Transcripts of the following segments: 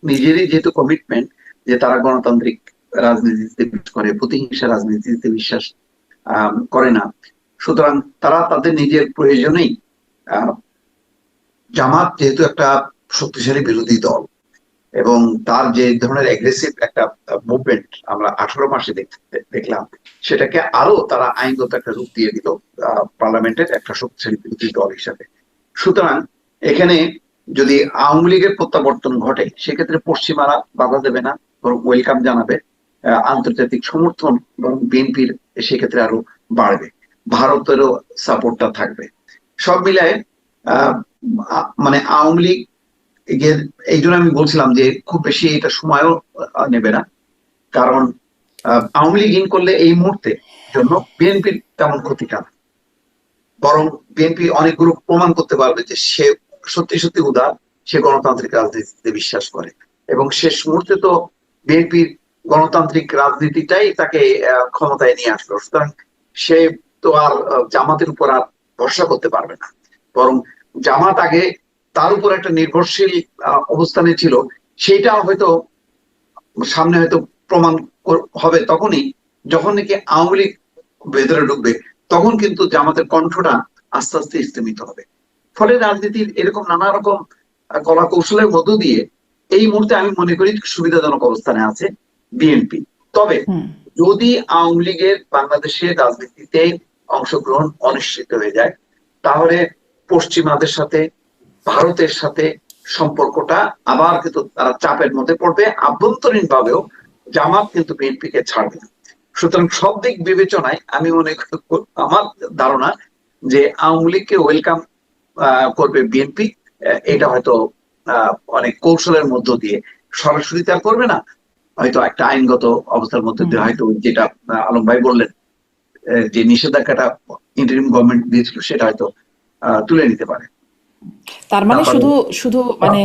নিজেরই যেহেতু কমিটমেন্ট যে তারা গণতান্ত্রিক রাজনীতিতে বিশ্বাস করে, প্রতিহিংসা রাজনীতিতে বিশ্বাস করে না, সুতরাং তারা তাদের নিজের প্রয়োজনেই জামাত যেহেতু একটা শক্তিশালী বিরোধী দল এবং তার যে ধরনের এগ্রেসিভ একটা মুভমেন্ট আমরা 18 মাসে দেখলাম, সেটাকে আরো তারা আইনগত একটা রূপ দিয়ে দিল পার্লামেন্টের একটা শক্তিশালী বিরোধী দল হিসাবে। সুতরাং এখানে যদি আওয়ামী লীগের প্রত্যাবর্তন ঘটে, সেক্ষেত্রে পশ্চিমারা বাধা দেবে না, বরং ওয়েলকাম জানাবে। আন্তর্জাতিক সমর্থন বরং বিএনপির সেক্ষেত্রে আরো বাড়বে, ভারতেরও সাপোর্টটা থাকবে। সব মিলায় মানে আওয়ামী লীগ এই জন্য আমি বলছিলাম যে খুব বেশি এটা সময়ও নেবে না, কারণ আওয়ামী লীগ ইন করলে এই মুহূর্তে জন্য বিএনপির তেমন ক্ষতিটা না, বরং বিএনপি অনেকগুলো প্রমাণ করতে পারবে যে সে সত্যি সত্যি উদার, সে গণতান্ত্রিক রাজনীতিতে বিশ্বাস করে। এবং শেষ মুহূর্তে তো বিএনপির গণতান্ত্রিক রাজনীতিটাই তাকে ক্ষমতায় নিয়ে আসলো, সুতরাং সে তো আর জামাতের উপর আর ভরসা করতে পারবে না, বরং জামাত আগে তার উপর একটা নির্ভরশীল অবস্থানে ছিল, সেইটা হয়তো সামনে হয়তো প্রমাণ হবে তখনই যখন নাকি আওয়ামী লীগ ভেতরে ঢুকবে, তখন কিন্তু জামাতের কণ্ঠটা আস্তে আস্তে স্থিমিত হবে। ফলে রাজনীতির এরকম নানা রকম কলা কৌশলের মধ্য দিয়ে এই মুহূর্তে আমি মনে করি সুবিধাজনক অবস্থানে আছে বিএনপি। তবে যদি আওয়ামী লীগের বাংলাদেশের রাজনীতিতে অংশগ্রহণ অনিশ্চিত হয়ে যায়, তাহলে পশ্চিমাদের সাথে, ভারতের সাথে সম্পর্কটা আবার কিন্তু তারা চাপের মধ্যে পড়বে, আভ্যন্তরীণ ভাবেও জামাত কিন্তু বিএনপিকে ছাড়বে না। সুতরাং সব দিক বিবেচনায় আমি মনে আমার ধারণা যে আওয়ামী লীগকে ওয়েলকাম করবে বিএনপি। এটা হয়তো অনেক কৌশলের মধ্য দিয়ে, সরাসরি তা করবে না, হয়তো একটা আইনগত অবস্থার মধ্যে দিয়ে, হয়তো যেটা আলম ভাই বললেন যে নিষেধাজ্ঞাটা ইন্টারিম গভর্নমেন্ট দিয়েছিল সেটা হয়তো তুলে নিতে পারে। তার মানে শুধু শুধু মানে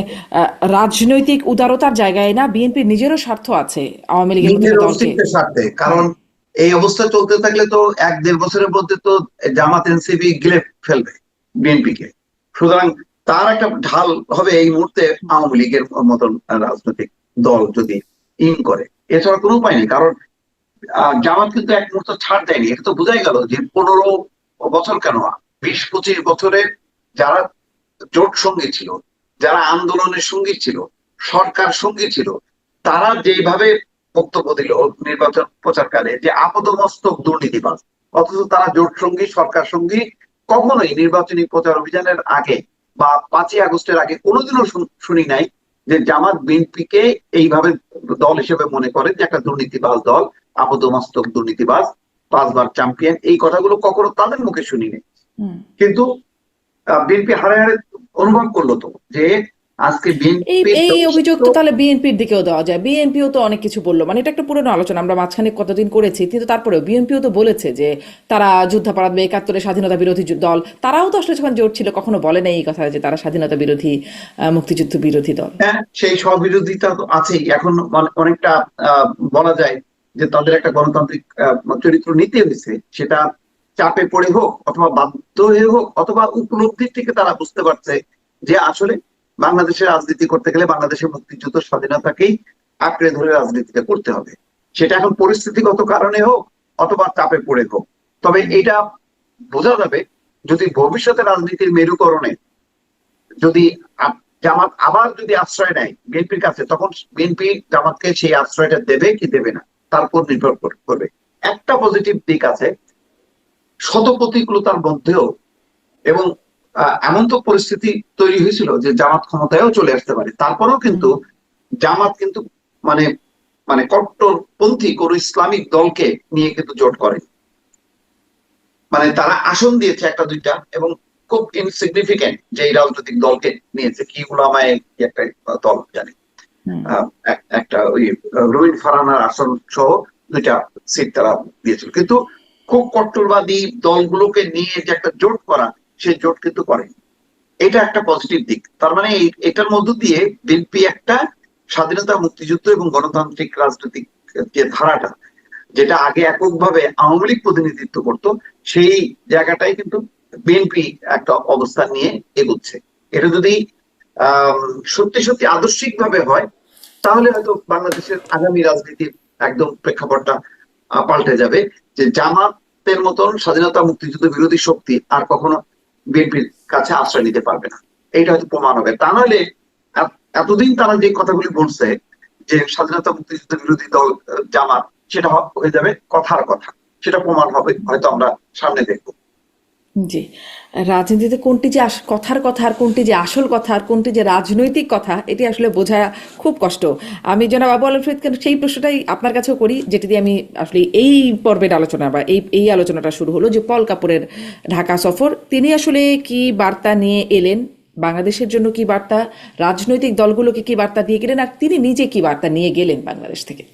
রাজনৈতিক উদারতার জায়গায় না, বিএনপির নিজেরও স্বার্থ আছে আওয়ামী লীগের মতো দলকে। স্বার্থে, কারণ এই অবস্থা চলতে থাকলে তো 1-1.5 বছরের মধ্যে তো জামাত এনসিপি গিলে ফেলবে বিএনপি কে। সুতরাং তার একটা ঢাল হবে এই মুহূর্তে আওয়ামী লীগের মতন রাজনৈতিক দল যদি ইন করে, এছাড়া কোনো উপায় নেই। কারণ জামাত কিন্তু এক মুহূর্ত ছাড় দেয়নি, এটা তো বোঝাই গেল যে 15 বছর কেন, 20-25 বছরের যারা জোট সঙ্গী ছিল, যারা আন্দোলনের সঙ্গী ছিল, সরকার সঙ্গী ছিল, তারা যেভাবে বক্তব্য দিল নির্বাচন প্রচারকালে যে আপাদমস্তক দুর্নীতিবাজ, অথচ তারা জোট সঙ্গী, সরকার সঙ্গী, কখনোই নির্বাচনী প্রচার অভিযানের আগে বা 5ই আগস্টের আগে কোনোদিনও শুনি নাই যে জামাত বিএনপিকে এইভাবে দল হিসেবে মনে করে যে একটা দুর্নীতিবাজ দল, আপাদমস্তক দুর্নীতিবাজ, 5বার চ্যাম্পিয়ন, এই কথাগুলো কখনো তাদের মুখে শুনিনি। কিন্তু বিএনপি হারে হারে অনুভব করলো তো যে আজকে এই অভিযোগ তো তাহলে বিএনপির দিকেও দেওয়া যায়। বিএনপিও তো অনেক কিছু বললো, মানে এটা একটা পুরনো আলোচনা আমরা মাঝখানে কতদিন করেছি, কিন্তু তারপরেও বিএনপিও তো বলেছে যে তারা যুদ্ধাপরাধ বা 71-এর স্বাধীনতা বিরোধী দল। তারাও তো আসলে যখন জোট ছিল কখনো বলে না এই কথা যে তারা স্বাধীনতা বিরোধী, মুক্তিযুদ্ধ বিরোধী দল। হ্যাঁ, সেই স্ববিরোধিতা তো আছেই। এখন অনেকটা বলা যায় যে তাদের একটা গণতান্ত্রিক চরিত্র নিতে হয়েছে, সেটা চাপে পড়ে হোক অথবা বাধ্য হয়ে হোক অথবা উপলব্ধির থেকে তারা বুঝতে পারছে যে আসলে বাংলাদেশের রাজনীতি করতে গেলে বাংলাদেশের মুক্তিযুদ্ধ স্বাধীনতাকেই আঁকড়ে ধরে রাজনীতিটা করতে হবে, সেটা এখন পরিস্থিতিগত কারণে হোক অথবা চাপে পড়ে হোক। তবে এটা বোঝা যাবে যদি ভবিষ্যতে রাজনীতির মেরুকরণে যদি জামাত আবার যদি আশ্রয় নেয় বিএনপির কাছে, তখন বিএনপি জামাতকে সেই আশ্রয়টা দেবে কি দেবে না তার উপর নির্ভর করবে। একটা পজিটিভ দিক আছে, শত প্রতিকূলতার মধ্যেও, এবং এমন তো পরিস্থিতি তৈরি হয়েছিল যে জামাত ক্ষমতায়ও চলে আসতে পারে, তারপরেও কিন্তু জামাত কিন্তু মানে মানে কট্টরপন্থী কোন ইসলামিক দলকে নিয়ে কিন্তু জোট করে, মানে তারা আসন দিয়েছে একটা দুইটা, এবং খুব ইনসিগনিফিকেন্ট যে এই রাজনৈতিক দলকে নিয়েছে, কি উলামায়ে একটা দল জানি, একটা ওই রুইন ফারানার আসন সহ 2টা সিট তারা দিয়েছিল। কিন্তু খুব কট্টরবাদী দলগুলোকে নিয়ে যে একটা জোট করা, সেই জোট কিন্তু করেনি। এটা একটা পজিটিভ দিক। তার মানে এটার মধ্য দিয়ে বিএনপি একটা স্বাধীনতা, মুক্তিযুদ্ধ এবং গণতান্ত্রিক রাজনৈতিক যে ধারাটা, যেটা আগে এককভাবে আওয়ামী লীগ প্রতিনিধিত্ব করতো, সেই জায়গাটাই কিন্তু বিএনপি একটা অবস্থান নিয়ে এগোচ্ছে। এটা যদি সত্যি সত্যি আদর্শিক ভাবে হয়, তাহলে হয়তো বাংলাদেশের আগামী রাজনীতির একদম প্রেক্ষাপটটা পাল্টে যাবে, যে জামাতের মতন স্বাধীনতা মুক্তিযুদ্ধ বিরোধী শক্তি আর কখনো বিএনপির কাছে আশ্রয় নিতে পারবে না। এইটা হয়তো প্রমাণ হবে। তা নইলে এতদিন তারা যে কথাগুলি বলছে যে স্বাধীনতা মুক্তিযুদ্ধ বিরোধী দল জামাত, সেটা হয়ে যাবে কথার কথা, সেটা প্রমাণ হবে হয়তো আমরা সামনে দেখবো। জি, রাজনীতিতে কোনটি যে কথার কথা আর কোনটি যে আসল কথা আর কোনটি যে রাজনৈতিক কথা এটি আসলে বোঝা খুব কষ্ট। আমি জনাব আবু আল ফরিদকে সেই প্রশ্নটাই আপনার কাছেও করি, যেটি দিয়ে আমি আসলে এই পর্বের আলোচনা বা এই আলোচনাটা শুরু হলো, যে পল কাপুরের ঢাকা সফর, তিনি আসলে কি বার্তা নিয়ে এলেন, বাংলাদেশের জন্য কি বার্তা, রাজনৈতিক দলগুলোকে কি বার্তা দিয়ে গেলেন, আর তিনি নিজে কি বার্তা নিয়ে গেলেন বাংলাদেশ থেকে?